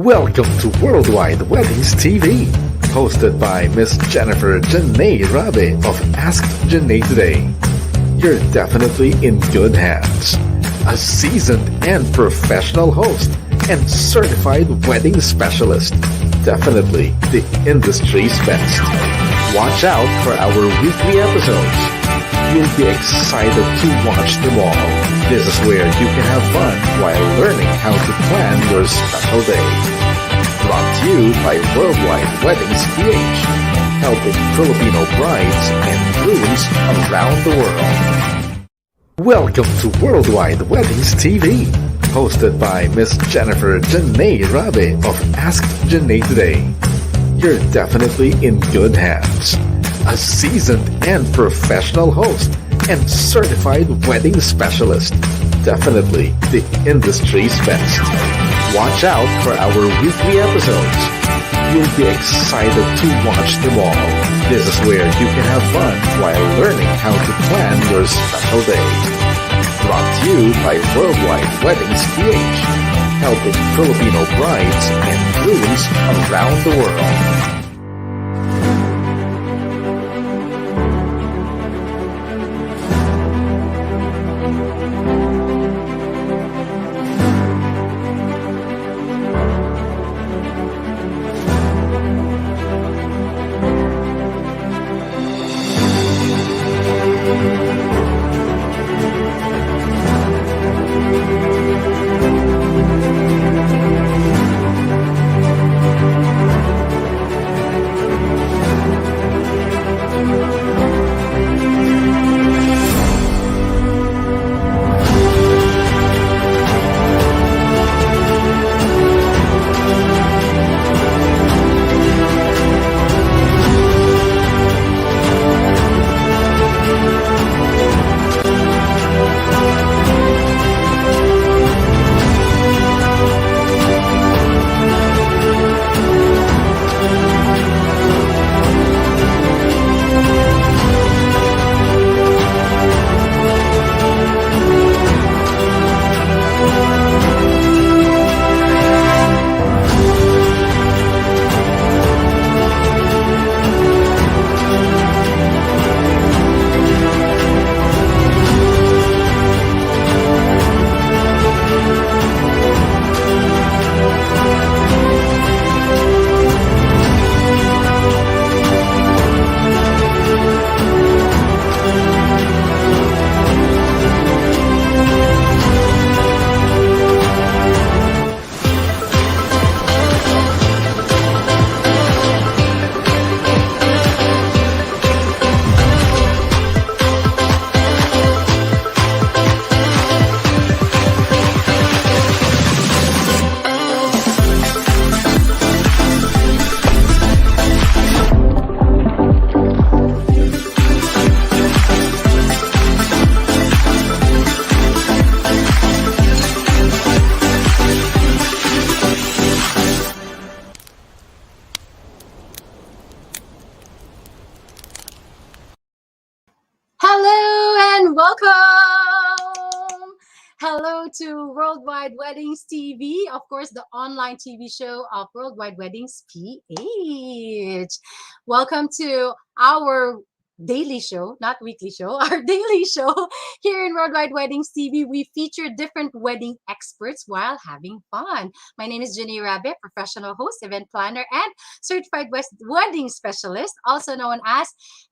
Welcome to Worldwide Weddings TV, hosted by Miss Jennifer Janae Rabe of Ask Janae Today. You're definitely in good hands. A seasoned and professional host and certified wedding specialist. Definitely the industry's best. Watch out for our weekly episodes. You'll be excited to watch them all. This is where you can have fun while learning how to plan your special day. Brought to you by Worldwide Weddings PH, helping Filipino brides and grooms around the world. Welcome to Worldwide Weddings TV, hosted by Miss Jennifer Janae Rabe of Ask Janae Today. You're definitely in good hands. A seasoned and professional host and certified wedding specialist. Definitely the industry's best. Watch out for our weekly episodes. You'll be excited to watch them all. This is where you can have fun while learning how to plan your special day. Brought to you by Worldwide Weddings PH, helping Filipino brides and grooms around the world. to Worldwide Weddings TV, of course, the online TV show of Worldwide Weddings PH. Welcome to our daily show, not weekly show, our daily show here in Worldwide Weddings TV. We feature different wedding experts while having fun. My name is Jenny Rabe, professional host, event planner, and certified wedding specialist, also known as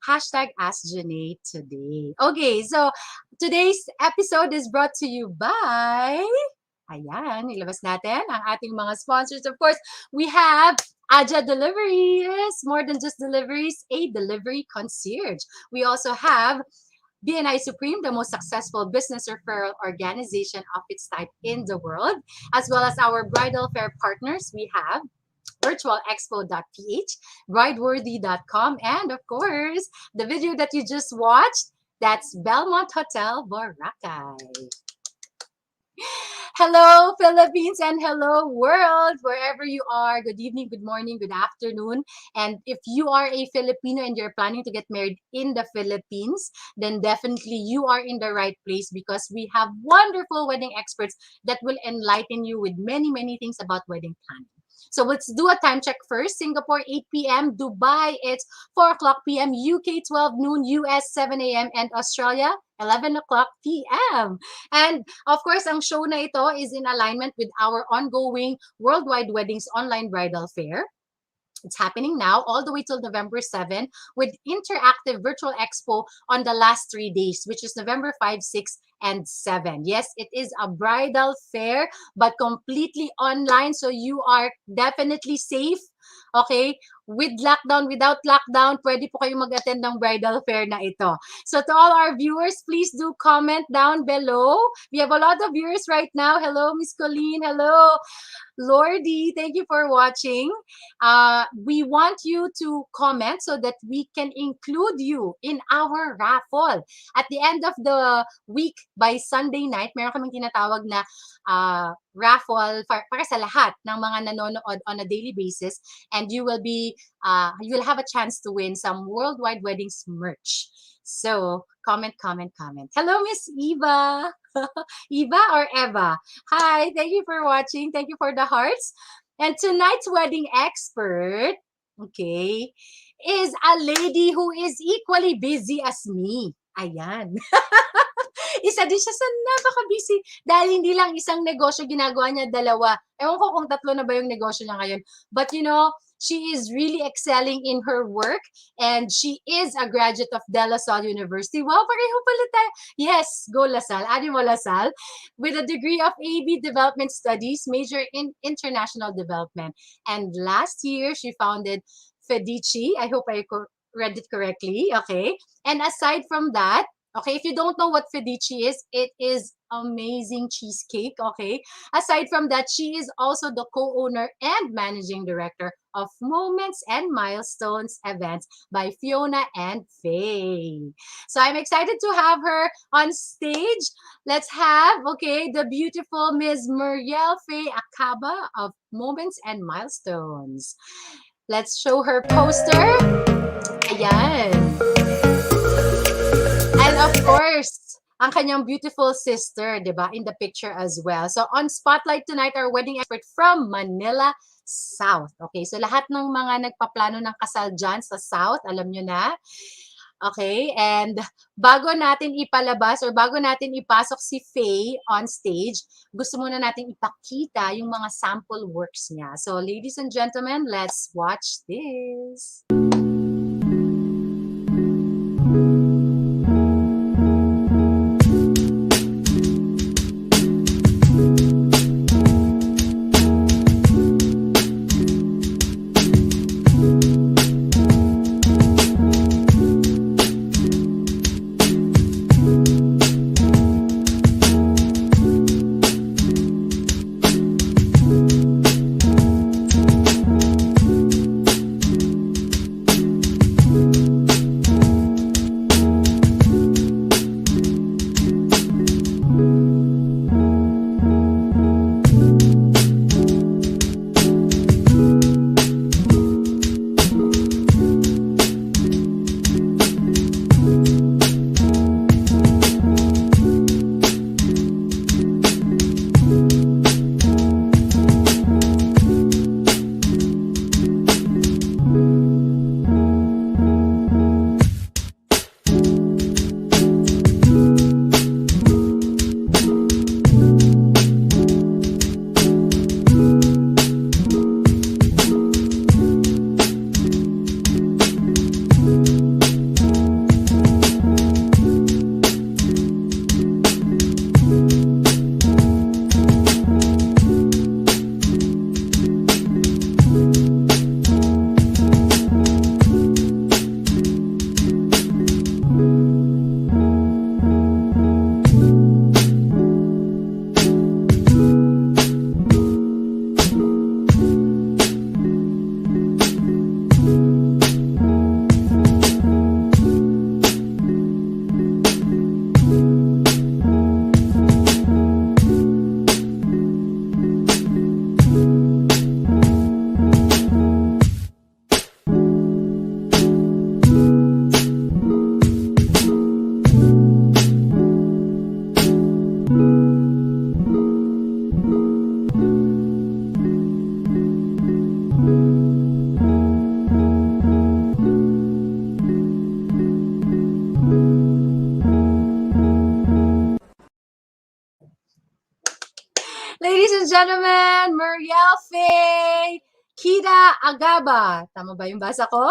hashtag Ask Jenny Today. Okay, so today's episode is brought to you by, ayan, ilabas natin ang ating mga sponsors. Of course, we have Aja Deliveries, more than just deliveries, a delivery concierge. We also have BNI Supreme, the most successful business referral organization of its type in the world, as well as our bridal fair partners. We have virtualexpo.ph, brideworthy.com, and of course, the video that you just watched, that's Belmont Hotel, Boracay. Hello, Philippines, and hello, world, wherever you are. Good evening, good morning, good afternoon. And if you are a Filipino and you're planning to get married in the Philippines, then definitely you are in the right place because we have wonderful wedding experts that will enlighten you with many, many things about wedding planning. So let's do a time check first. Singapore, 8 p.m. Dubai, it's 4 o'clock p.m. UK, 12 noon. US, 7 a.m. And Australia, 11 o'clock p.m. And of course, ang show na ito is in alignment with our ongoing Worldwide Weddings Online Bridal Fair. It's happening now all the way till November 7 with interactive virtual expo on the last 3 days, which is November 5, 6, and 7. Yes, it is a bridal fair, but completely online. So you are definitely safe. Okay? With lockdown, without lockdown, pwede po kayong mag-attend ng bridal fair na ito. So to all our viewers, please do comment down below. We have a lot of viewers right now. Hello, Miss Colleen. Hello, Lordy. Thank you for watching. We want you to comment so that we can include you in our raffle. At the end of the week, by Sunday night, meron kaming tinatawag na raffle para sa lahat ng mga nanonood on a daily basis, and you will have a chance to win some Worldwide Weddings merch. So comment. Hello, Miss Eva. Eva or Eva? Hi, thank you for watching. Thank you for the hearts. And tonight's wedding expert, okay, is a lady who is equally busy as me. Ayan. Isa din siya sa napaka-busy dahil hindi lang isang negosyo ginagawa niya, dalawa. Ewan ko kung tatlo na ba yung negosyo niya ngayon. But you know, she is really excelling in her work and she is a graduate of De La Salle University. Wow, pareho pala tayo. Yes, go La Salle. Ani mo La Salle. With a degree of AB Development Studies, major in International Development. And last year, she founded Fedici. I hope I read it correctly. Okay. And aside from that, okay, if you don't know what Fedici is, it is amazing cheesecake, okay? Aside from that, she is also the co-owner and managing director of Moments and Milestones events by Fiona and Faye. So I'm excited to have her on stage. Let's have, okay, the beautiful Ms. Meriel Faye Acaba of Moments and Milestones. Let's show her poster. Ayan. And of course, ang kanyang beautiful sister, di ba, in the picture as well. So on Spotlight tonight, our wedding expert from Manila-South. Okay, so lahat ng mga nagpaplano ng kasal dyan sa South, alam nyo na. Okay, and bago natin ipalabas or bago natin ipasok si Faye on stage, gusto muna natin ipakita yung mga sample works niya. So ladies and gentlemen, let's watch this. and gentlemen, Meriel, Faye, Kita, Acaba. Tama ba yung basa ko?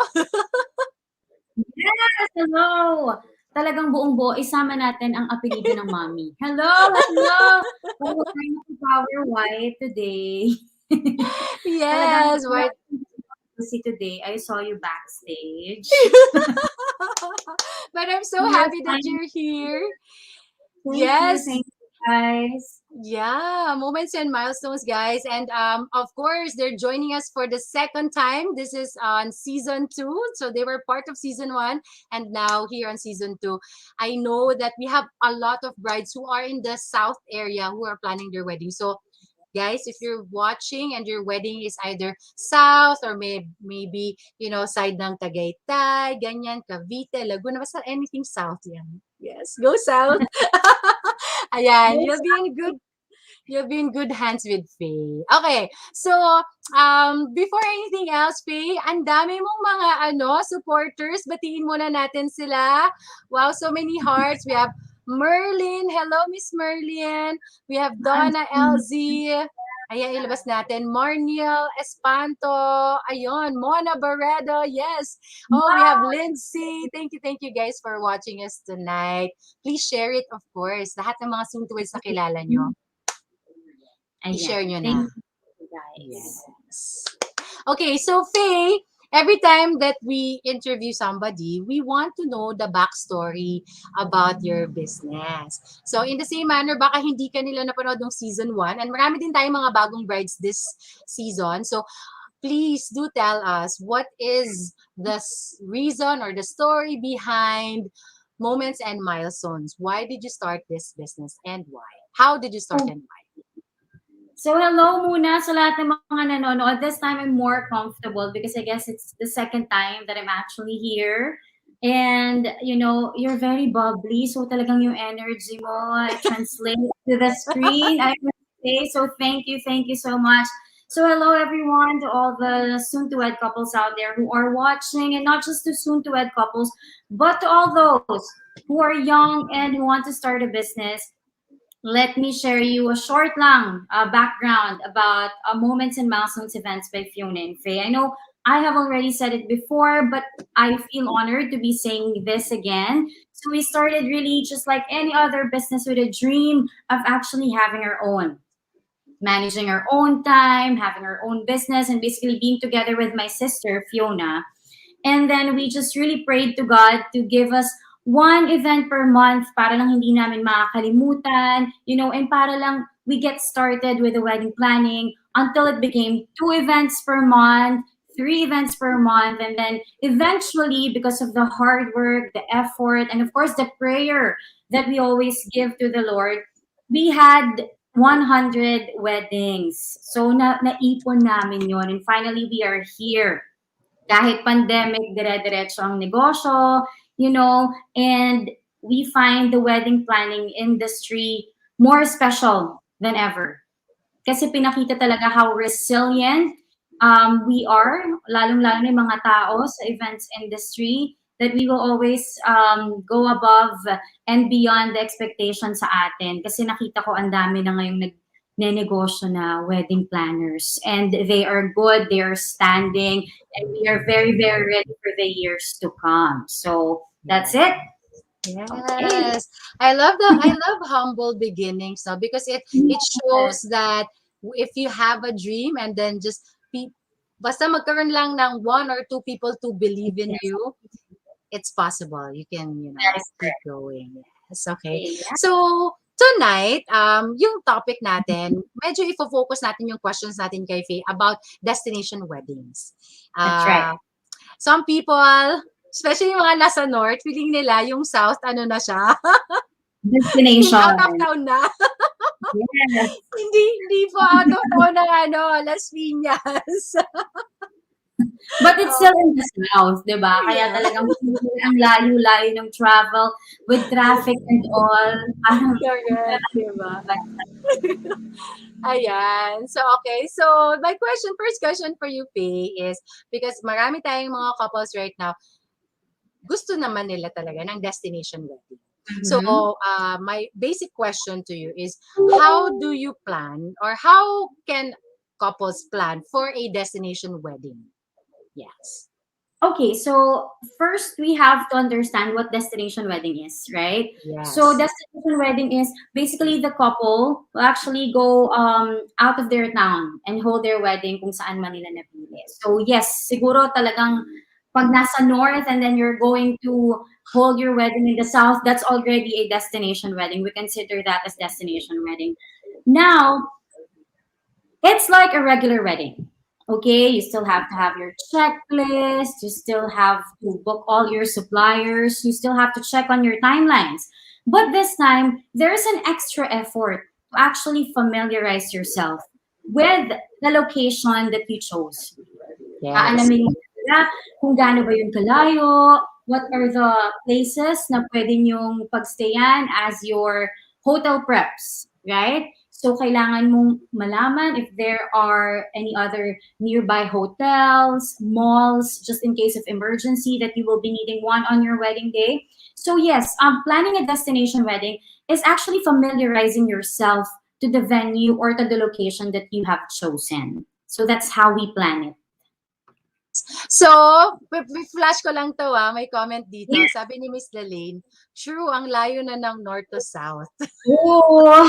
Yes, hello! Talagang buong-buo, isama natin ang apelyido ng mommy. Hello, hello! Hello, I'm Power White today. Talagang Yes, right. see today. I saw you backstage. But I'm so Yes, happy that you're here. Thank Yes. you, guys. Yeah, Moments and Milestones, guys. And of course, they're joining us for the second time. This is on season 2. So they were part of season 1 and now here on season 2. I know that we have a lot of brides who are in the South area who are planning their wedding. So guys, if you're watching and your wedding is either South or maybe, side ng Tagaytay, ganyan, Cavite, Laguna, basta anything South yan. Yes, go South. Ayan, you'll be in good hands with Faye. Okay, so before anything else, Faye, ang dami mong mga supporters. Batiin muna natin sila. Wow, so many hearts. We have Merlin. Hello, Miss Merlin. We have Donna LZ. Ayan, ilabas natin. Marniel Espanto. Ayun, Mona Barredo. Yes. Oh, we have Lindsay. Thank you guys for watching us tonight. Please share it, of course. Lahat ng mga Soon2Weds na kilala nyo. I-share nyo na. Thank you, guys. Yes. Okay, so Faye, every time that we interview somebody, we want to know the backstory about your business. So in the same manner, baka hindi ka nila napanood ng season 1 and marami din tayong mga bagong brides this season. So please do tell us what is the reason or the story behind Moments and Milestones. Why did you start this business and why? How did you start and why? So hello muna sa lahat ng mga nanonood. This time I'm more comfortable because I guess it's the second time that I'm actually here. And, you're very bubbly. So talagang yung energy mo translates to the screen, I would say. So thank you so much. So hello everyone to all the soon-to-wed couples out there who are watching, and not just the soon-to-wed couples, but to all those who are young and who want to start a business. Let me share you a short lang background about Moments and Milestones events by Fiona and Faye. I know I have already said it before, but I feel honored to be saying this again. So we started really just like any other business with a dream of actually having our own, managing our own time, having our own business, and basically being together with my sister, Fiona. And then we just really prayed to God to give us one event per month para lang hindi namin makakalimutan, and para lang we get started with the wedding planning until it became 2 events per month, 3 events per month. And then eventually, because of the hard work, the effort, and of course the prayer that we always give to the Lord, we had 100 weddings. So naipon namin yon, and finally we are here. Kahit pandemic, dire-diretso ang negosyo, and we find the wedding planning industry more special than ever. Kasi pinakita talaga how resilient we are, lalong-lalo na yung mga tao sa events industry, that we will always go above and beyond the expectation sa atin. Kasi nakita ko ang dami na ngayong negosyo na wedding planners, and they are good, they are standing, and we are very, very ready for the years to come. So that's it. Yes. Okay. I love humble beginnings, no? Because it shows that if you have a dream and then just basta magkaroon lang ng 1 or 2 people to believe in you, it's possible. You can, keep going. Yes, okay. Yeah. So tonight, yung topic natin, medyo ifo-focus natin yung questions natin kay Faye about destination weddings. That's right. Some people, especially yung mga nasa North, feeling nila yung South, na siya? Destination. Out of town na. Yes. hindi po out of town ng Las Piñas. But it's still in the South, di ba? Kaya talagang ang layo-layo ng travel with traffic and all. Correct, di ba? Ayan. So, okay. So, my first question for you, Faye, is because marami tayong mga couples right now, gusto naman nila talaga ng destination wedding. So, Mhm. my basic question to you is, how do you plan, or how can couples plan for a destination wedding? Yes. Okay, so first we have to understand what destination wedding is, right? So Yes. destination wedding is basically the couple will actually go out of their town and hold their wedding kung saan man nila napili. So yes, siguro talagang pag nasa north and then you're going to hold your wedding in the south, that's already a destination wedding. We consider that as destination wedding. Now, it's like a regular wedding. Okay, you still have to have your checklist, you still have to book all your suppliers, you still have to check on your timelines. But this time, there's an extra effort to actually familiarize yourself with the location that you chose. Yes. Aalamin mo talaga kung gaano ba yung kalayo, what are the places na pwede nyong pagstayan as your hotel preps, right? So, kailangan mong malaman if there are any other nearby hotels, malls, just in case of emergency that you will be needing one on your wedding day. So, yes, planning a destination wedding is actually familiarizing yourself to the venue or to the location that you have chosen. So, that's how we plan it. So, flash ko lang 'to, may comment dito. Sabi ni Miss Lalaine, "True, ang layo na ng north to south." Oo.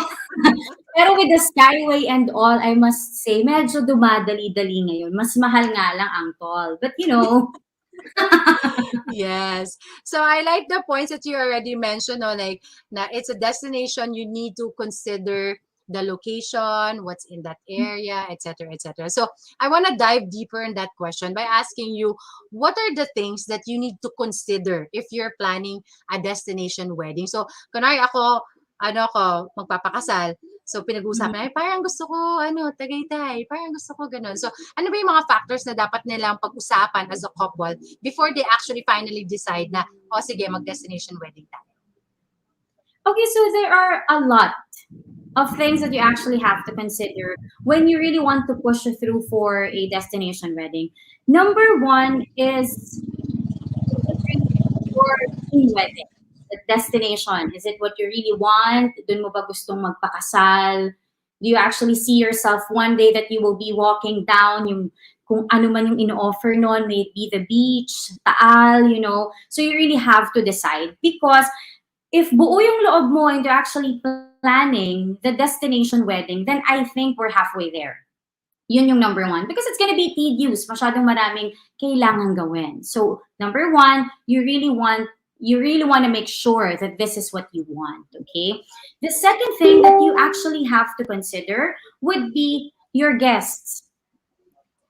Pero with the Skyway and all, I must say, medyo dumadali-dali ngayon. Mas mahal nga lang ang toll. But you know, Yes. So I like the points that you already mentioned, no, like na it's a destination, you need to consider the location, what's in that area, etc., etc. So I want to dive deeper in that question by asking you, what are the things that you need to consider if you're planning a destination wedding? So, kunwari ako, ano ko, magpapakasal. So, pinag-uusapan, ay, parang gusto ko, Tagaytay, parang gusto ko ganun. So, ano ba yung mga factors na dapat nilang pag-usapan as a couple before they actually finally decide na, oh, sige, mag-destination wedding tayo? okay, so there are a lot of things that you actually have to consider when you really want to push through for a destination wedding. Number one is your dream wedding, the destination. Is it what you really want? Dun mo ba gustong magpakasal? Do you actually see yourself one day that you will be walking down yung kung ano man yung ino-offer nun, may it be the beach, Taal, you know. So you really have to decide because if buo yung loob mo and you're actually planning the destination wedding, then I think we're halfway there. Yun yung number one. Because it's gonna be tedious. Masyadong maraming kailangan gawin. So, number one, you really want to make sure that this is what you want, okay? The second thing that you actually have to consider would be your guests.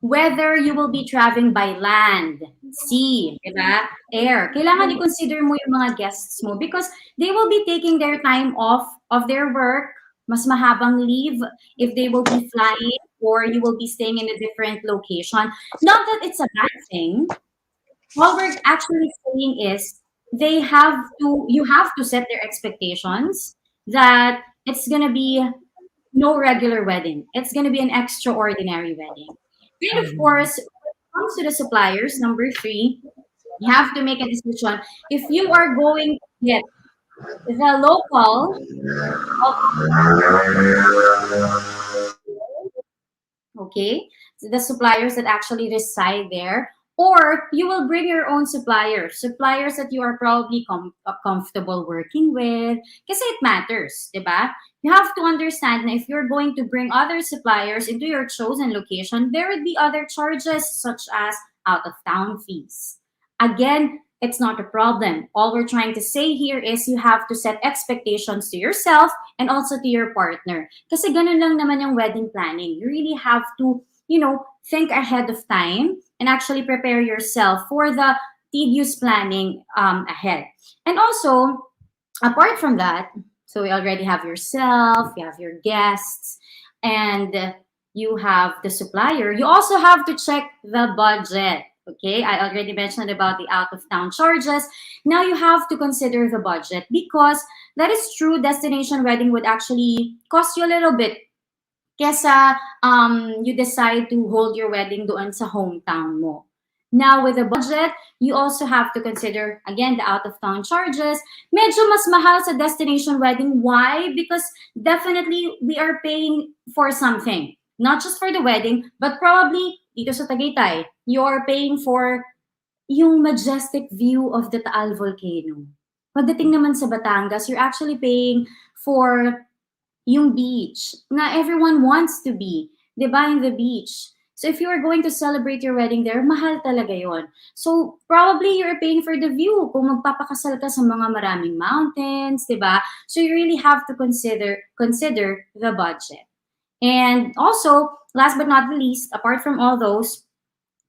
Whether you will be traveling by land, sea, diba? Air. Kailangan i-consider mo yung mga guests mo because they will be taking their time off of their work, mas mahabang leave if they will be flying or you will be staying in a different location. Not that it's a bad thing. All we're actually saying is you have to set their expectations that it's gonna be no regular wedding. It's gonna be an extraordinary wedding. And of course, when it comes to the suppliers, number three, you have to make a decision. If you are going to get the local, okay, so the suppliers that actually reside there, or you will bring your own suppliers that you are probably comfortable working with, because it matters, diba? You have to understand that if you're going to bring other suppliers into your chosen location, there would be other charges such as out of town fees. Again, it's not a problem. All we're trying to say here is you have to set expectations to yourself and also to your partner. Kasi ganun lang naman yung wedding planning. You really have to, think ahead of time and actually prepare yourself for the tedious planning ahead. And also, apart from that, so we already have yourself, you have your guests, and you have the supplier. You also have to check the budget. Okay, I already mentioned about the out of town charges. Now you have to consider the budget because that is true. Destination wedding would actually cost you a little bit. Kesa you decide to hold your wedding doon sa hometown mo. Now, with the budget, you also have to consider, again, the out-of-town charges. Medyo mas mahal sa destination wedding. Why? Because definitely we are paying for something. Not just for the wedding, but probably dito sa Tagaytay, you're paying for yung majestic view of the Taal volcano. Pagdating naman sa Batangas, you're actually paying for yung beach na everyone wants to be, 'di ba, in the beach. So if you are going to celebrate your wedding there, mahal talaga yon. So probably you're paying for the view kung magpapakasal ka sa mga maraming mountains, 'di ba? So you really have to consider the budget. And also, last but not the least, apart from all those,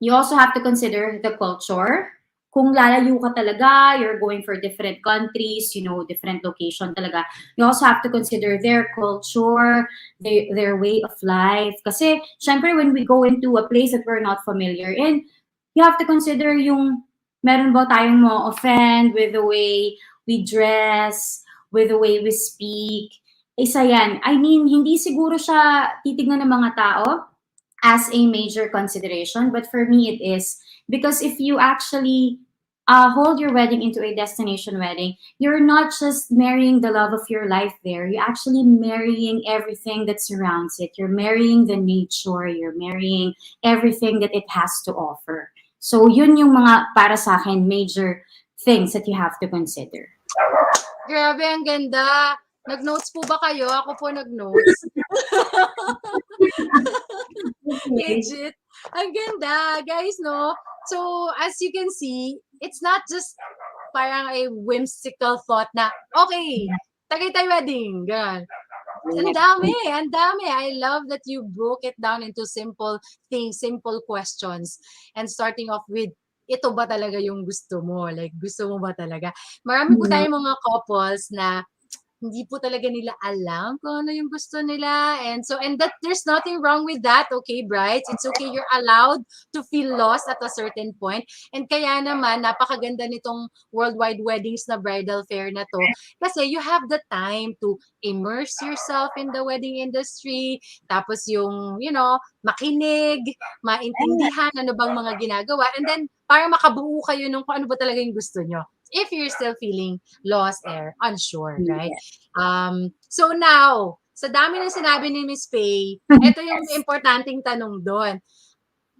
you also have to consider the culture. Kung lalayo ka talaga, you're going for different countries, different location talaga. You also have to consider their culture, their way of life. Kasi, syempre, when we go into a place that we're not familiar in, you have to consider yung meron ba tayong mo offend with the way we dress, with the way we speak. Isa yan. I mean, hindi siguro siya titignan ng mga tao as a major consideration, but for me it is, because if you actually hold your wedding into a destination wedding, you're not just marrying the love of your life there, you're actually marrying everything that surrounds it. You're marrying the nature, you're marrying everything that it has to offer. So yun yung mga para sa akin major things that you have to consider. Grabe, ang ganda. Nag-notes po ba kayo? Ako po nag-notes. Legit. Ang ganda, guys, no? So, as you can see, it's not just parang a whimsical thought na, okay, Tagaytay wedding, ganun. Ang dami, ang dami. I love that you broke it down into simple things, simple questions. And starting off with, ito ba talaga yung gusto mo? Like, gusto mo ba talaga? Marami po tayong mga couples na hindi po talaga nila alam kung ano yung gusto nila. And that there's nothing wrong with that, okay, brides? It's okay, you're allowed to feel lost at a certain point. And kaya naman, napakaganda nitong worldwide weddings na bridal fair na to. Kasi you have the time to immerse yourself in the wedding industry. Tapos yung, makinig, maintindihan ano bang mga ginagawa. And then, para makabuo kayo nung kung ano ba talaga yung gusto nyo. If you're still feeling lost or unsure, right? So now, sa dami ng sinabi ni Miss Faye, ito yung importanteng tanong doon.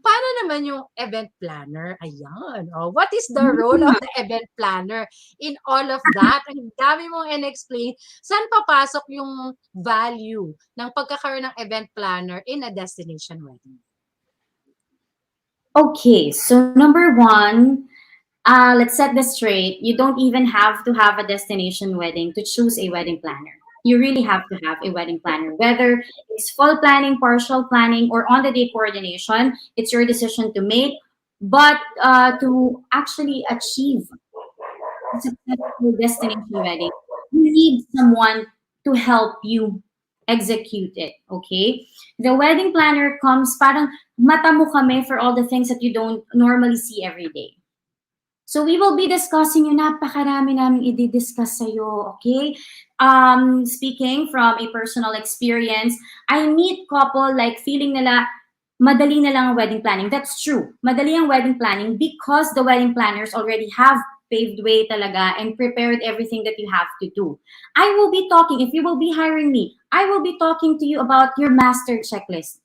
Paano naman yung event planner? Ayan. Oh, what is the role of the event planner in all of that? Ang dami mong in-explain. Saan papasok yung value ng pagkakaroon ng event planner in a destination wedding? Okay, so number one, let's set this straight. You don't even have to have a destination wedding to choose a wedding planner. You really have to have a wedding planner. Whether it's full planning, partial planning, or on-the-day coordination, it's your decision to make. But to actually achieve a successful destination wedding, you need someone to help you execute it, okay? The wedding planner comes parang mata mo kami for all the things that you don't normally see every day. So we will be discussing yung napakarami namin i-discuss sa'yo, okay? Speaking from a personal experience, I meet couple like feeling nila madali na lang ang wedding planning. That's true. Madali ang wedding planning because the wedding planners already have paved way talaga and prepared everything that you have to do. I will be talking, if you will be hiring me, I will be talking to you about your master checklist.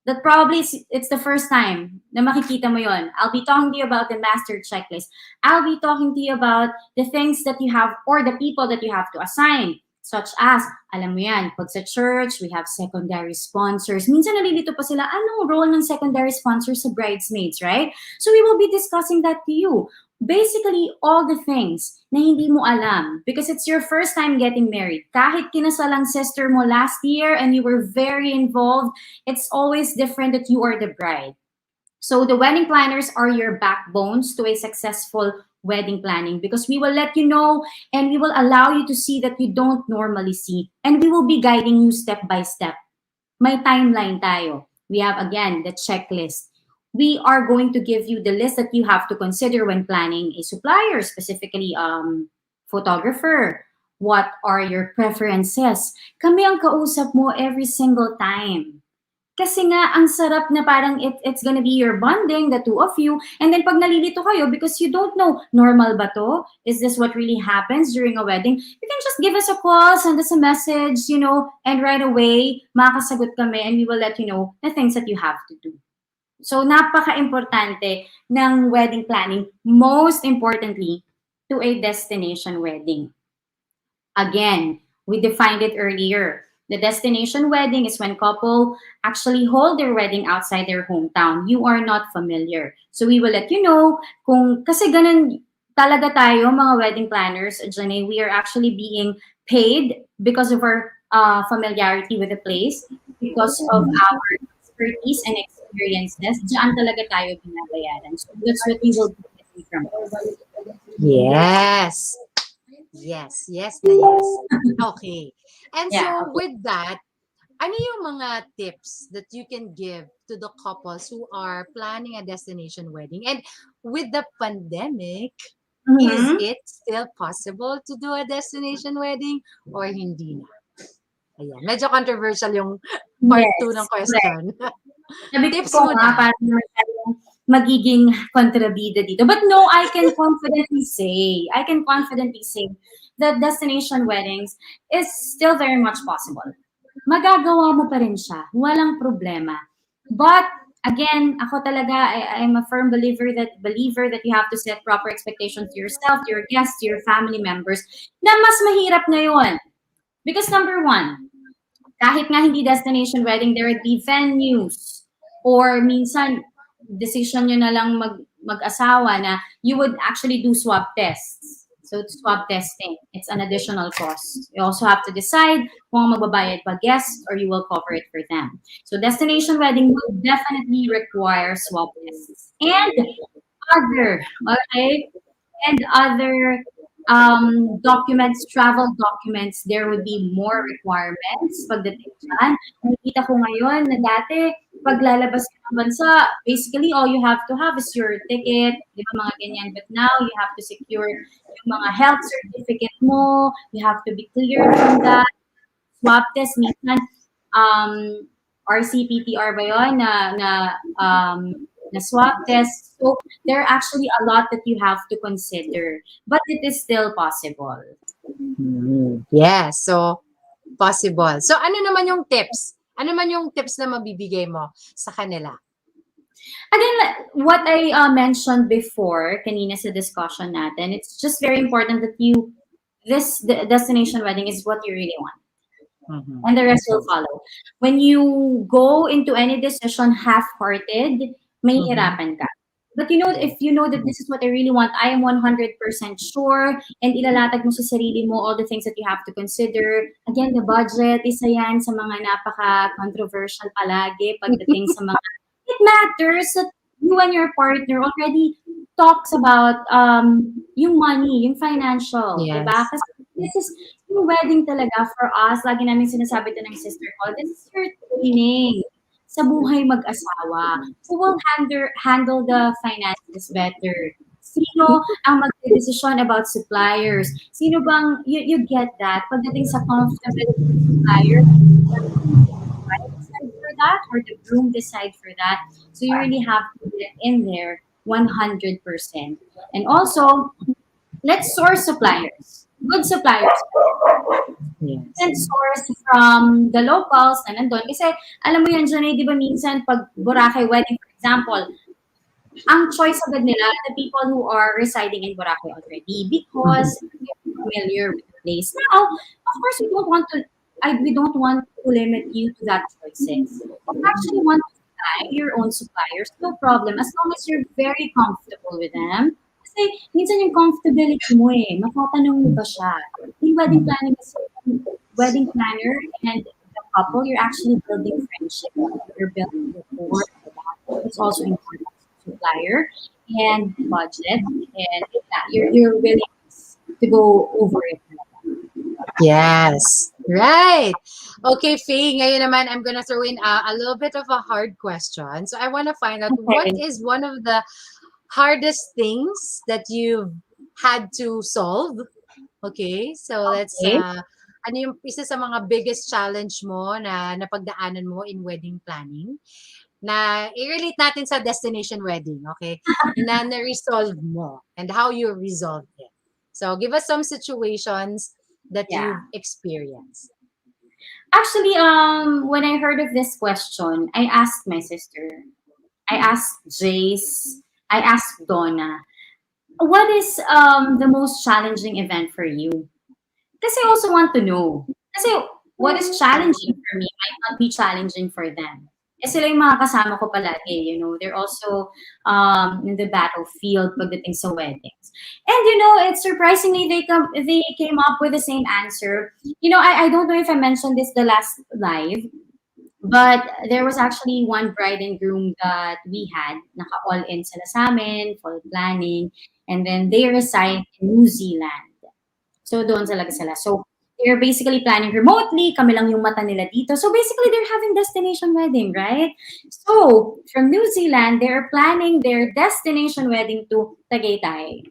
That probably it's the first time na makikita mo yon. I'll be talking to you about the master checklist. I'll be talking to you about the things that you have or the people that you have to assign. Such as, alam mo yan, pag sa church, we have secondary sponsors. Minsan nalilito pa sila, anong role ng secondary sponsors sa bridesmaids, right? So we will be discussing that to you. Basically, all the things na hindi mo alam because it's your first time getting married. Kahit kinasalang sister mo last year and you were very involved, it's always different that you are the bride. So the wedding planners are your backbones to a successful wedding planning because we will let you know and we will allow you to see that you don't normally see. And we will be guiding you step by step. May timeline tayo. We have, again, the checklist. We are going to give you the list that you have to consider when planning a supplier, specifically photographer. What are your preferences? Kami ang kausap mo every single time. Kasi nga, ang sarap na parang it's gonna be your bonding, the two of you. And then pag nalilito kayo, because you don't know, normal ba to? Is this what really happens during a wedding? You can just give us a call, send us a message, and right away, makakasagot kami and we will let you know the things that you have to do. So, napaka-importante ng wedding planning, most importantly, to a destination wedding. Again, we defined it earlier. The destination wedding is when couple actually hold their wedding outside their hometown. You are not familiar. So we will let you know kasi ganun talaga tayo, mga wedding planners, Janae, we are actually being paid because of our familiarity with the place, because of our expertise and experiences. Diyan talaga tayo binabayaran. So that's what we will be getting from us. Yes. Yes, yes na yes. Okay. And Yeah, so with that, ano yung mga tips that you can give to the couples who are planning a destination wedding? And with the pandemic, is Mhm. it still possible to do a destination wedding or hindi na? Ayan. Medyo controversial yung part 2 ng Yes, correct. question. Sabi Tips ko nga, muna. parang naman tayong magiging kontrabida dito. But no, I can confidently say that destination weddings is still very much possible. Magagawa mo pa rin siya. Walang problema. But again, ako talaga, I'm a firm believer that you have to set proper expectations to yourself, to your guests, to your family members, na mas mahirap ngayon. Because number one, kahit nga hindi destination wedding, there would be venues or minsan decision nyo na lang mag-asawa na you would actually do swab tests. So swab testing, it's an additional cost. You also have to decide kung magbabayad pa guests or you will cover it for them. So destination wedding will definitely require swab tests and okay, other documents, travel documents, there would be more requirements pagdating dyan. Nakikita ko ngayon na dati, pag lalabas ka ng bansa, basically all you have to have is your ticket, di ba mga ganyan. But now, you have to secure yung mga health certificate mo, you have to be cleared from that, swab test, minsan, RCPTR ba yun, na swab test. So, there are actually a lot that you have to consider. But it is still possible. Yes, so possible. So ano naman yung tips? Ano man yung tips na mabibigay mo sa kanila? Again, what I mentioned before, kanina sa discussion natin, it's just very important that the destination wedding is what you really want. And the rest will follow. When you go into any decision half-hearted, mahihirapan ka. But if you know that this is what I really want, I am 100% sure, and ilalatag mo sa sarili mo all the things that you have to consider. Again, the budget, isa yan sa mga napaka-controversial palagi pagdating sa mga, it matters that you and your partner already talks about yung money, yung financial, Yes. diba? Kasi this is yung wedding talaga for us, lagi namin sinasabi ito ng sister ko, this is your training sa buhay mag-asawa. Who will handle the finances better? Sino ang magdedesisyon about suppliers? Sino bang, you get that? Pagdating sa comfortability ng supplier, decide for that or the groom decide for that. So you really have to get in there 100%. And also, let's source suppliers. Good suppliers. Yes. And source from the locals na nandun. Kasi, alam mo yan, Johnny, di ba minsan, pag Boracay wedding, for example, ang choice agad nila, the people who are residing in Boracay already, because they're familiar with the place. Now, of course, we don't want to limit you to that choices. If you actually want to buy your own suppliers, no problem. As long as you're very comfortable with them. Kasi minsan yung comfortability mo matatanong mo ba siya? Yung wedding planner and the couple, you're actually building friendship. You're building rapport. It's also important. Supplier and budget and your willingness to go over it. Yes. Right. Okay, Faye, ngayon naman I'm gonna throw in a little bit of a hard question. So I want to find out what is one of the hardest things that you've had to solve. Okay, so let's ano yung isa sa mga biggest challenge mo na napagdaanan mo in wedding planning? Na i-relate natin sa destination wedding, okay? Na na-resolve mo and how you resolved it. So, give us some situations that Yeah. you've experienced. Actually, when I heard of this question, I asked my sister, I asked Jace, I asked Donna, what is the most challenging event for you? Because I also want to know. Kasi what is challenging for me might not be challenging for them. Eh sila yung mga kasama ko palagi, you know, they're also in the battlefield pagdating sa weddings. And you know, it's surprisingly they came up with the same answer. You know, I don't know if I mentioned this the last live, but there was actually one bride and groom that we had, naka-all in sila sa amin, full planning, and then they reside in New Zealand. So doon talaga sila. So they're basically planning remotely, kami lang yung mata nila dito. So basically they're having destination wedding, right? So from New Zealand, they're planning their destination wedding to Tagaytay.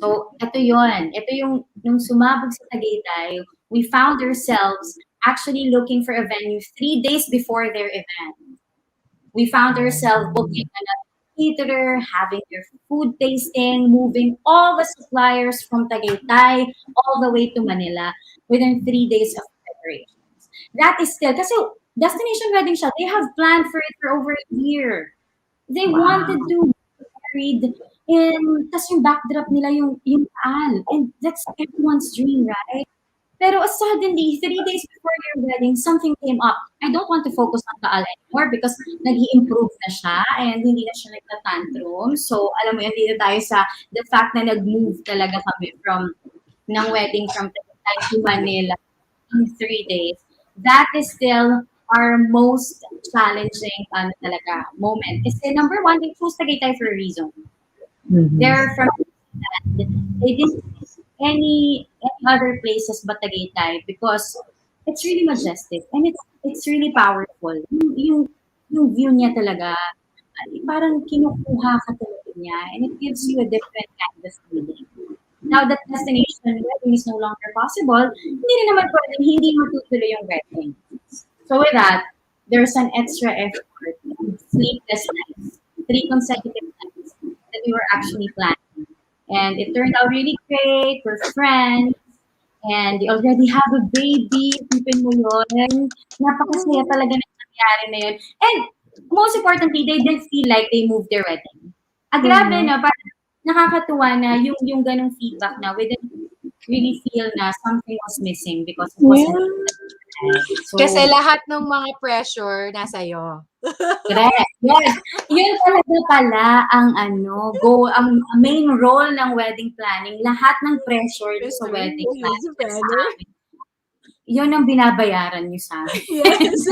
So ito yon. Ito yung sumabog sa Tagaytay, we found ourselves actually looking for a venue 3 days before their event. We found ourselves booking another caterer, having their food tasting, moving all the suppliers from Tagaytay all the way to Manila within 3 days of preparations. That is still, kasi destination wedding siya, they have planned for it for over a year. They wanted to get married, and tas yung backdrop nila yung taal. And that's everyone's dream, right? Pero suddenly, 3 days before your wedding, something came up. I don't want to focus on Taal anymore because nag-i-improve na siya and hindi na siya nagtatantrum. So, alam mo yun, dito tayo sa the fact na nag-move talaga kami ng wedding from Tagaytay to Manila in 3 days. That is still our most challenging moment. Kasi number one, they chose Tagaytay for a reason. They're from they didn't any other places but Tagaytay because it's really majestic and it's really powerful. Yung view niya talaga, parang kinukuha ka talaga niya and it gives you a different kind of feeling. Now that destination wedding is no longer possible, hindi rin naman pwedeng hindi matutuloy yung wedding. So with that, there's an extra effort, sleepless nights, 3 consecutive nights that we were actually planning. And it turned out really great. We're friends. And they already have a baby. Tipin mo yun. Napakasaya talaga na nangyari na yun. And most importantly, they didn't feel like they moved their wedding. Grabe no? Parang nakakatuwa na yung ganong feedback na we didn't really feel na something was missing because it wasn't. So, kasi lahat ng mga pressure nasa iyo. Correct. Yes. Yun talaga pala ang ang main role ng wedding planning. Lahat ng pressure sa wedding planning. Yun ang binabayaran niyo sa amin. Yes.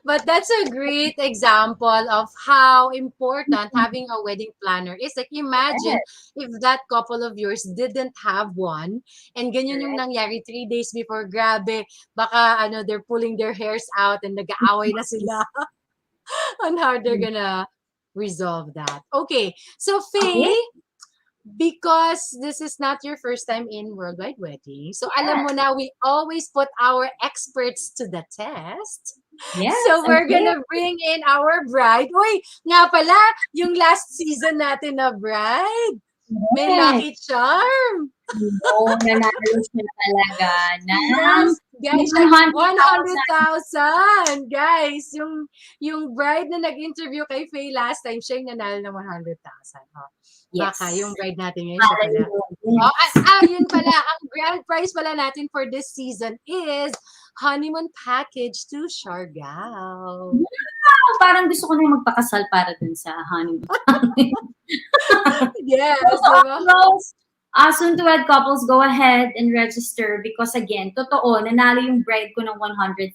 But that's a great example of how important having a wedding planner is. Like, imagine if that couple of yours didn't have one and ganyan yung nangyari 3 days before, grabe, baka they're pulling their hairs out and nag-aaway na sila on how they're gonna resolve that. Okay, so Faye, because this is not your first time in Worldwide Wedding, so alam mo na, we always put our experts to the test. Yes, so we're gonna bring in our bride. Uy, nga pala, yung last season natin na bride. May lucky charm. Nanalo siya talaga Yes, guys, 100,000. Guys, yung bride na nag-interview kay Faye last time, siya yung nanalo ng 100,000. Yes. Baka yung bride natin ngayon siya pala. Yun pala, ang grand prize pala natin for this season is honeymoon package to Siargao. Wow! Parang gusto ko na magpakasal para dun sa honeymoon. Yes. Soon to wed couples, go ahead and register because again, totoo, nanalo yung bride ko ng 100,000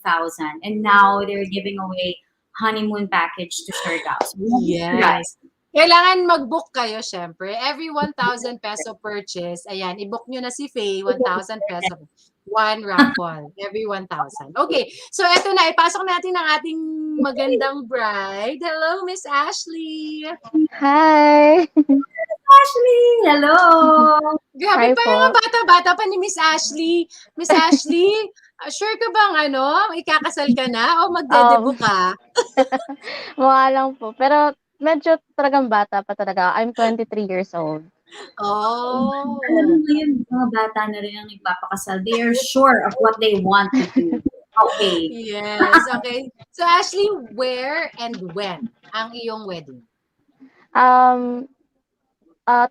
and now they're giving away honeymoon package to Siargao. So, yes. Kailangan mag-book kayo, syempre. Every 1,000 peso purchase, ayan, i-book nyo na si Faye, 1,000 peso. One raffle, every 1,000. Okay, so eto na, ipasok natin ang ating magandang bride. Hello, Miss Ashley. Hi. Ashley! Hello! Grabe, Hi parang ang po. bata-bata pa ni Miss Ashley. Miss Ashley, sure ka bang ikakasal ka na o magdedebut Um, ka? mukha lang po. Pero medyo talagang bata pa talaga. I'm 23 years old. Alam mo Oh. ngayon, mga bata na rin ang nagpapakasal. They are sure of what they want to do. Okay. Yes, okay. So Ashley, where and when ang iyong wedding? Um,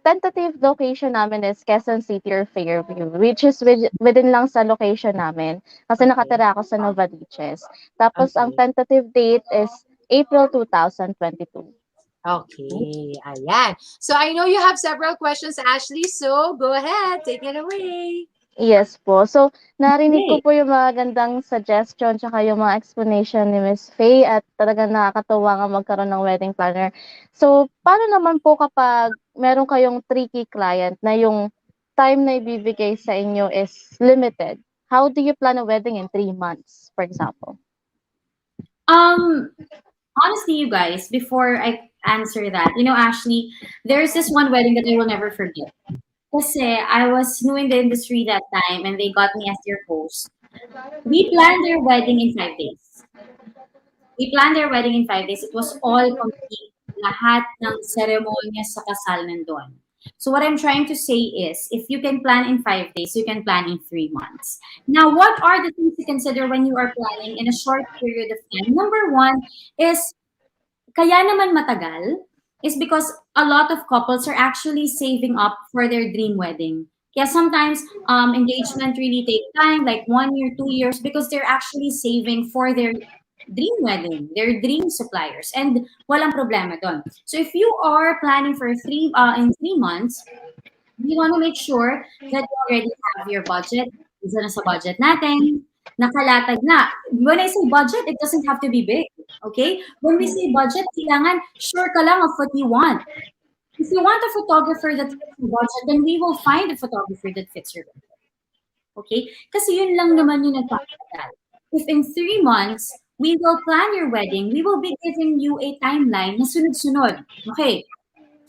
Tentative location namin is Quezon City or Fairview, which is within lang sa location namin. Kasi Okay. nakatira ako sa Novaliches. Tapos ang Okay. tentative date is April 2022. Okay. Ayan. So I know you have several questions, Ashley. So go ahead. Take it away. Yes po. So, narinig ko Okay. po yung mga gandang suggestion tsaka yung mga explanation ni Miss Faye at talagang nakakatuwa nga magkaroon ng wedding planner. So, paano naman po kapag meron kayong tricky client na yung time na ibibigay sa inyo is limited? How do you plan a wedding in 3 months, for example? Um, Honestly, you guys, before I answer that, Ashley, there's this one wedding that I will never forget. Kasi I was new in the industry that time and they got me as their host. We planned their wedding in 5 days. We planned their wedding in 5 days. It was all complete. Lahat ng seremonya sa kasal nandun. So what I'm trying to say is, if you can plan in 5 days, you can plan in 3 months. Now, what are the things to consider when you are planning in a short period of time? Number one is, kaya naman matagal is because a lot of couples are actually saving up for their dream wedding. Kaya sometimes engagement really take time, like 1 year, 2 years, because they're actually saving for their dream wedding, their dream suppliers, and walang problema doon. So if you are planning for in 3 months, you want to make sure that you already have your budget. Isa na sa budget natin. Nakalatag na. When I say budget, it doesn't have to be big. Okay? When we say budget, kailangan sure ka lang of what you want. If you want a photographer that fits your budget, then we will find a photographer that fits your budget. Okay? Kasi yun lang naman yung nagpapatagal. If in 3 months, we will plan your wedding, we will be giving you a timeline na sunod-sunod. Okay?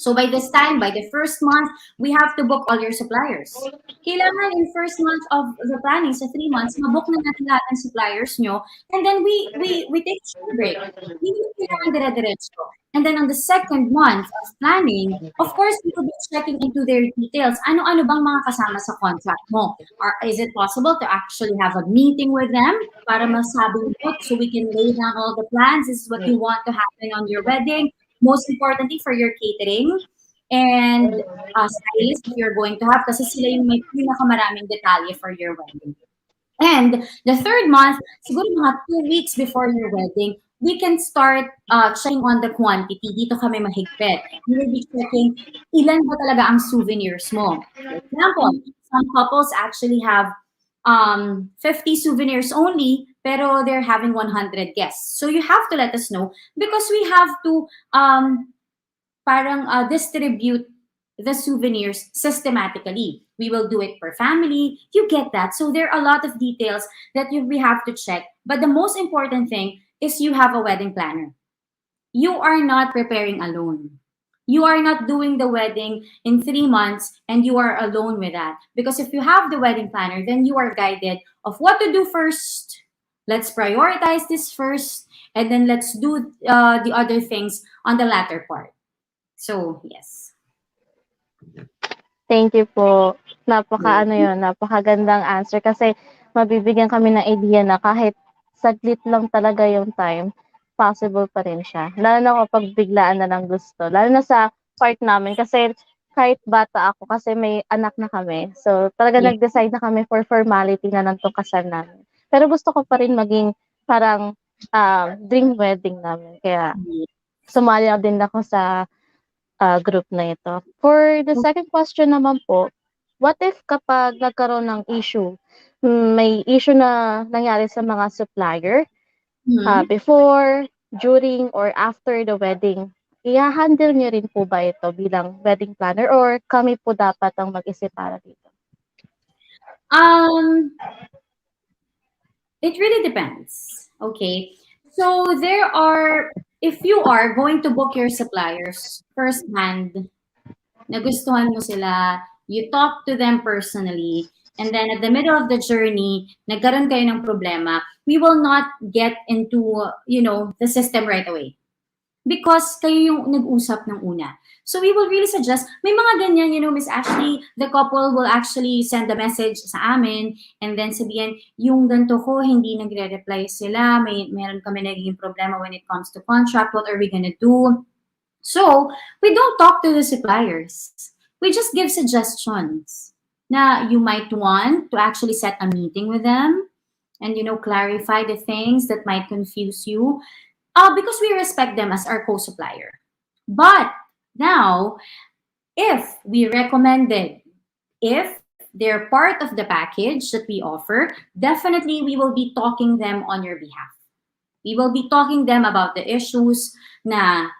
So by this time, by the first month, we have to book all your suppliers. Kailangan in first month of the planning, sa 3 months, mabook na natin lahat ng suppliers nyo. And then we take a short break. Hindi na kailangan dire-diretso. And then on the second month of planning, of course, we will be checking into their details. Ano-ano bang mga kasama sa contract mo? Is it possible to actually have a meeting with them para masabi mo, so we can lay down all the plans? This is what you want to happen on your wedding. Most importantly, for your catering and stylist if you're going to have, kasi sila yung may pinakamaraming detalye for your wedding. And the third month, siguro mga 2 weeks before your wedding, we can start checking on the quantity. Dito kami mahigpit. We will be checking ilan ba talaga ang souvenirs mo. For example, some couples actually have 50 souvenirs only, pero they're having 100 guests. So you have to let us know because we have to distribute the souvenirs systematically. We will do it per family. You get that. So there are a lot of details that we have to check. But the most important thing is you have a wedding planner. You are not preparing alone. You are not doing the wedding in 3 months and you are alone with that. Because if you have the wedding planner, then you are guided of what to do first. Let's prioritize this first, and then let's do the other things on the latter part. So, yes. Thank you po. Napakagandang answer kasi mabibigyan kami ng idea na kahit saglit lang talaga yung time, possible pa rin siya. Lalo na kapag biglaan na lang gusto. Lalo na sa part namin kasi kahit bata ako kasi may anak na kami. So talaga Yeah. nag-decide na kami for formality na lang tong kasal namin. Pero gusto ko pa rin maging parang dream wedding namin. Kaya sumali din ako sa group na ito. For the second question naman po, what if kapag nagkaroon ng issue, may issue na nangyari sa mga supplier before, during, or after the wedding, i-handle niyo rin po ba ito bilang wedding planner or kami po dapat ang mag-isip para dito? It really depends. Okay. So if you are going to book your suppliers firsthand, nagustuhan mo sila, you talk to them personally, and then at the middle of the journey, nagkaroon kayo ng problema, we will not get into, the system right away. Because kayo yung nag-usap ng una. So we will really suggest, may mga ganyan, Miss Ashley, the couple will actually send a message sa amin and then sabihin, yung ganito ko, hindi nagre-reply sila, meron kami naging problema when it comes to contract, what are we gonna do? So, we don't talk to the suppliers. We just give suggestions na you might want to actually set a meeting with them and, clarify the things that might confuse you. Because we respect them as our co-supplier. But now, if we recommended, if they're part of the package that we offer, definitely we will be talking them on your behalf. We will be talking them about the issues na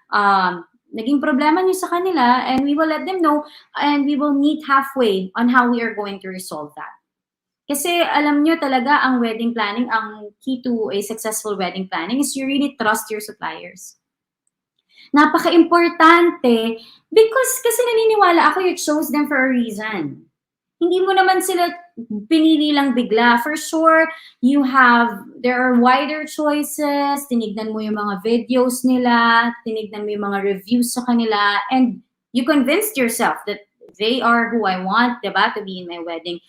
naging problema niyo sa kanila, and we will let them know, and we will meet halfway on how we are going to resolve that. Kasi alam nyo talaga, ang wedding planning, ang key to a successful wedding planning is you really trust your suppliers. Napaka-importante because kasi naniniwala ako you chose them for a reason. Hindi mo naman sila pinili lang bigla. For sure, there are wider choices, tinignan mo yung mga videos nila, tinignan mo yung mga reviews sa kanila, and you convinced yourself that they are who I want, diba, to be in my wedding.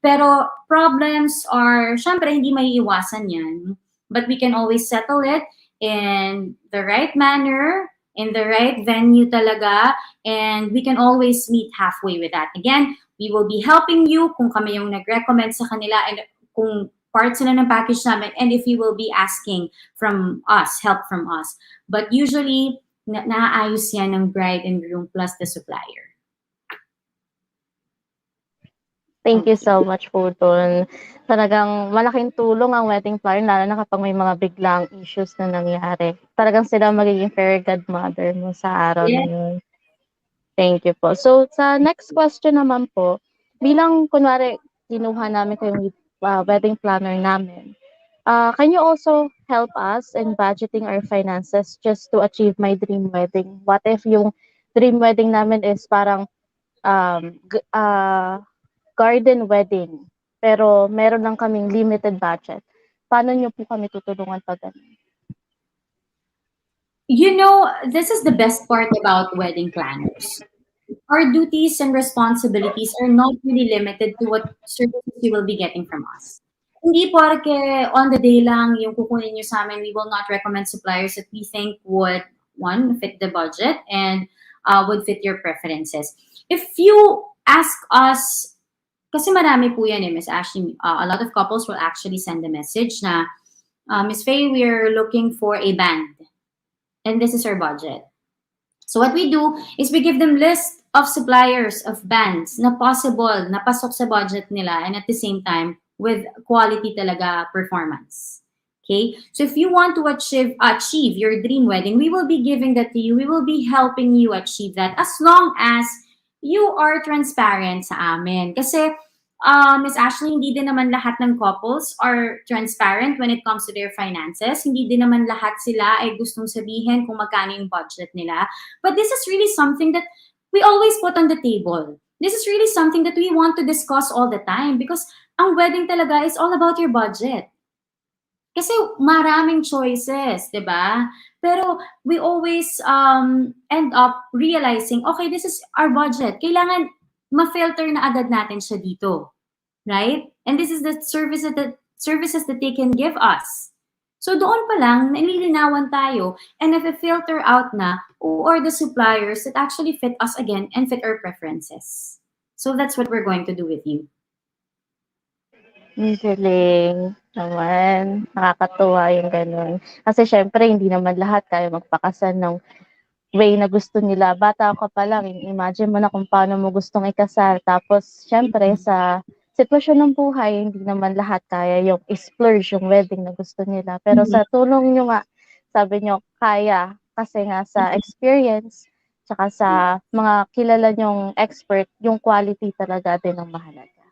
Pero problems are, syempre, hindi maiiwasan yan. But we can always settle it in the right manner, in the right venue talaga, and we can always meet halfway with that. Again, we will be helping you kung kami yung nag-recommend sa kanila and kung part sila ng package namin, and if you will be asking from us, help from us. But usually, naaayos yan ng bride and groom plus the supplier. Thank you so much po dun. Talagang malaking tulong ang wedding planner, lalo na kapag may mga biglang issues na nangyari. Talagang sila magiging fairy godmother mo sa araw na yun. Thank you po. So, sa next question naman po, bilang kunwari, kinuha namin kayong wedding planner namin, can you also help us in budgeting our finances just to achieve my dream wedding? What if yung dream wedding namin is parang garden wedding, pero meron lang kaming limited budget? Paano nyo po kami tutulungan pag ganun? This is the best part about wedding planners. Our duties and responsibilities are not really limited to what services you will be getting from us. Hindi porke on the day lang yung kukunin nyo sa amin, we will not recommend suppliers that we think would, one, fit the budget and would fit your preferences. If you ask us, kasi marami po yan Miss Ashley, a lot of couples will actually send a message na, Miss Faye, we're looking for a band and this is our budget. So what we do is we give them list of suppliers of bands na possible, na pasok sa budget nila, and at the same time, with quality talaga performance. Okay? So if you want to achieve your dream wedding, we will be giving that to you. We will be helping you achieve that as long as you are transparent sa amin. Kasi, Ms. Ashley, hindi din naman lahat ng couples are transparent when it comes to their finances. Hindi din naman lahat sila ay gustong sabihin kung magkano yung budget nila. But this is really something that we always put on the table. This is really something that we want to discuss all the time because ang wedding talaga is all about your budget. Kasi maraming choices, di ba? Pero we always end up realizing, okay, this is our budget. Kailangan ma-filter na agad natin siya dito. Right? And this is the services that they can give us. So doon pa lang, nililinawan tayo, and na-filter out na who are the suppliers that actually fit us again and fit our preferences. So that's what we're going to do with you. Galing naman. Nakakatuwa yung ganun. Kasi syempre, hindi naman lahat kaya magpakasal ng way na gusto nila. Bata ka pa lang, imagine mo na kung paano mo gustong ikasal. Tapos, syempre, sa sitwasyon ng buhay, hindi naman lahat kaya yung splurge yung wedding na gusto nila. Pero sa tulong nyo nga, sabi nyo, kaya. Kasi nga sa experience, tsaka sa mga kilala nyong expert, yung quality talaga din ang mahalaga.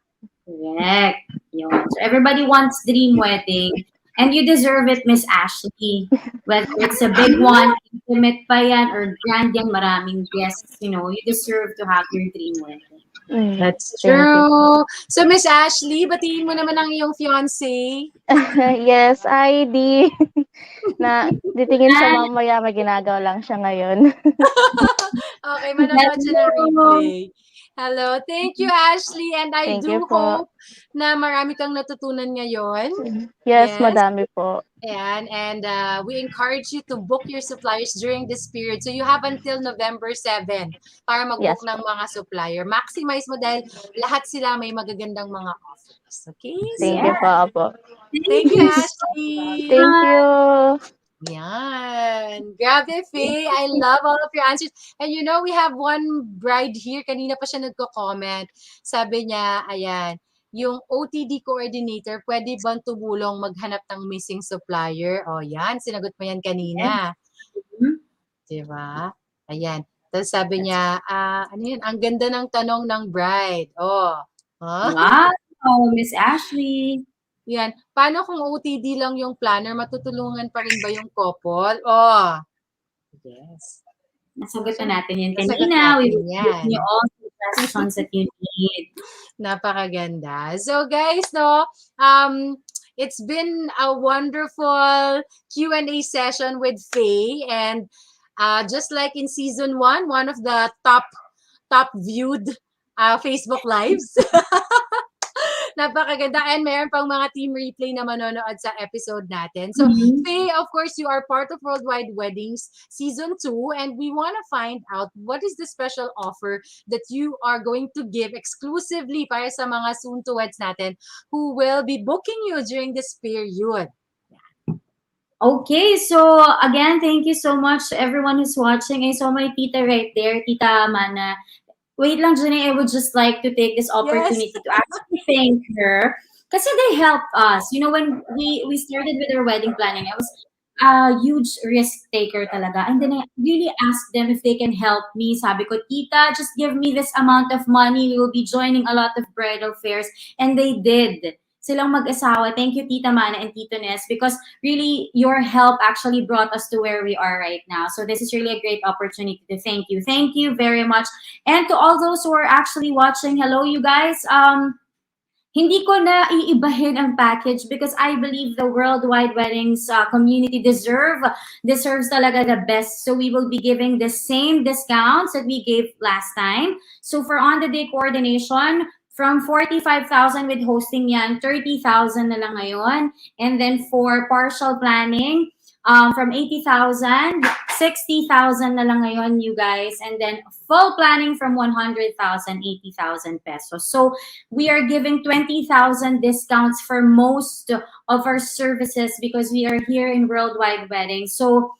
Correct. Yun. So everybody wants dream wedding. And you deserve it, Miss Ashley. Whether it's a big one, intimate pa yan, or grand yan, maraming guests, you know, you deserve to have your dream wedding. That's Thank you. true. So, Miss Ashley, batiin mo naman ang iyong fiancé. Yes, ID. Na titingin siya mamaya, may ginagawa lang siya ngayon. Okay, manonood siya ng replay. Hello. Thank you, Ashley. And I Thank do you po. hope na marami kang natutunan ngayon. Yes, Yes. madami po. Ayan, and we encourage you to book your suppliers during this period. So you have until November 7 para mag-book Yes ng mga supplier. Maximize mo dahil lahat sila may magagandang mga offers. Okay? Thank So, you po, Apo. thank you, you Ashley. Thank you. Yan. Grabe, Faye. I love all of your answers. And you know, we have one bride here. Kanina pa siya nagko-comment. Sabi niya, ayan, yung OTD coordinator, pwede bang tumulong maghanap ng missing supplier? O, yan. Sinagot mo yan kanina. Diba? Ayan. Tapos sabi niya, ano yun? Ang ganda ng tanong ng bride. Oh. Huh? Wow, Miss Ashley. Yan. Paano kung OTD lang yung planner? Matutulungan pa rin ba yung couple? Oh. Yes. Nasagot na natin yan Nasagot kanina. We natin will yan. give you all the questions that you need. Napakaganda. So guys, no, it's been a wonderful Q&A session with Faye, and just like in season 1, one of the top viewed Facebook lives. Napakaganda. And meron pang mga team replay na manonood sa episode natin. So, Faye, of course, you are part of Worldwide Weddings Season 2, and we want to find out what is the special offer that you are going to give exclusively para sa mga soon-to-weds natin who will be booking you during this period. Okay, so again, thank you so much to everyone who's watching. I saw my tita right there, Tita Mana. Wait lang, Jenny, I would just like to take this opportunity to actually thank her. Kasi they helped us. You know, when we started with our wedding planning, I was a huge risk taker talaga. And then I really asked them if they can help me. Sabi ko, Tita, just give me this amount of money. We will be joining a lot of bridal fairs. And they did. Silang mag-asawa. Thank you, Tita Mana and Tito Nes, because really your help actually brought us to where we are right now. So this is really a great opportunity to thank you. Thank you very much. And to all those who are actually watching, hello, you guys. Hindi ko na iibahin ang package because I believe the Worldwide Weddings community deserves talaga the best. So we will be giving the same discounts that we gave last time. So for on-the-day coordination, from 45,000 with hosting yan, 30,000 na lang ngayon. And then for partial planning, from 80,000, 60,000 na lang ngayon, you guys. And then full planning from 100,000, 80,000 pesos. So we are giving 20,000 discounts for most of our services because we are here in Worldwide Weddings. So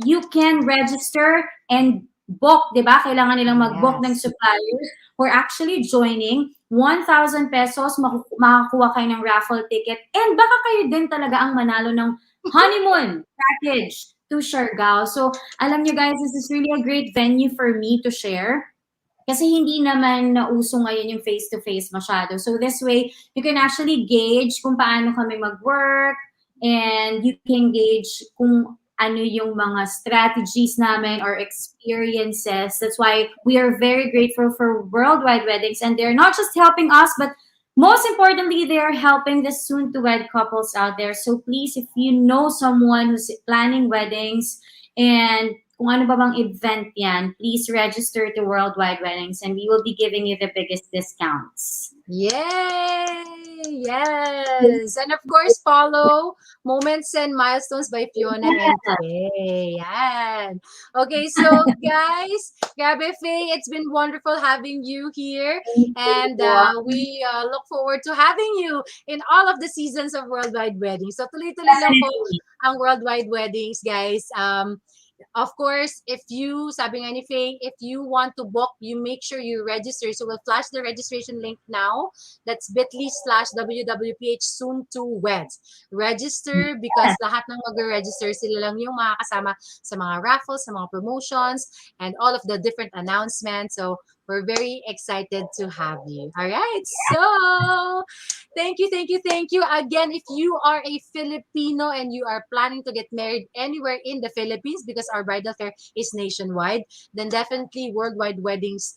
you can register and book, di ba? Kailangan nilang mag-book ng suppliers. We're actually joining 1,000 pesos, makakuha kayo ng raffle ticket, and baka kayo din talaga ang manalo ng honeymoon package to Siargao. So, alam nyo guys, this is really a great venue for me to share. Kasi hindi naman nauso ngayon yung face-to-face masyado. So, this way, you can actually gauge kung paano kami mag-work, and you can gauge kung ano yung mga strategies namin or experiences. That's why we are very grateful for Worldwide Weddings. And they're not just helping us, but most importantly, they are helping the soon-to-wed couples out there. So please, if you know someone who's planning weddings and kung ano ba bang event yan, please register to Worldwide Weddings and we will be giving you the biggest discounts. Yay! Yes! And of course, follow Moments and Milestones by Fiona and Faye. Yan. Okay, so guys, grabe Faye, it's been wonderful having you here. And we look forward to having you in all of the seasons of Worldwide Weddings. So tuloy-tuloy lang po ang Worldwide Weddings, guys. Of course, if you, sabi nga ni Faye, if you want to book, you make sure you register. So we'll flash the registration link now. That's bit.ly/WWPH Soon2Weds. Register because lahat ng mag-register, sila lang yung makakasama sa mga raffles, sa mga promotions, and all of the different announcements. So We're very excited to have you. All right. So, thank you, thank you, thank you. Again, if you are a Filipino and you are planning to get married anywhere in the Philippines, because our bridal fair is nationwide, then definitely Worldwide Weddings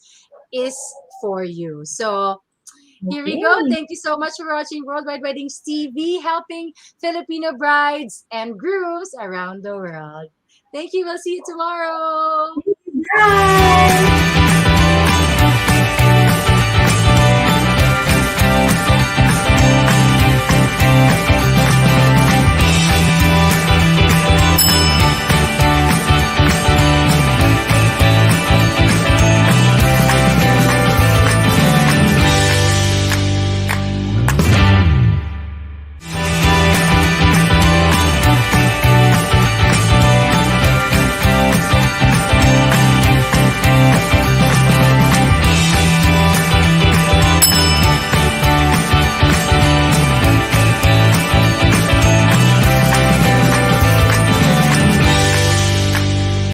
is for you. So, here we go. Okay. Thank you so much for watching Worldwide Weddings TV, helping Filipino brides and grooms around the world. Thank you. We'll see you tomorrow. Bye.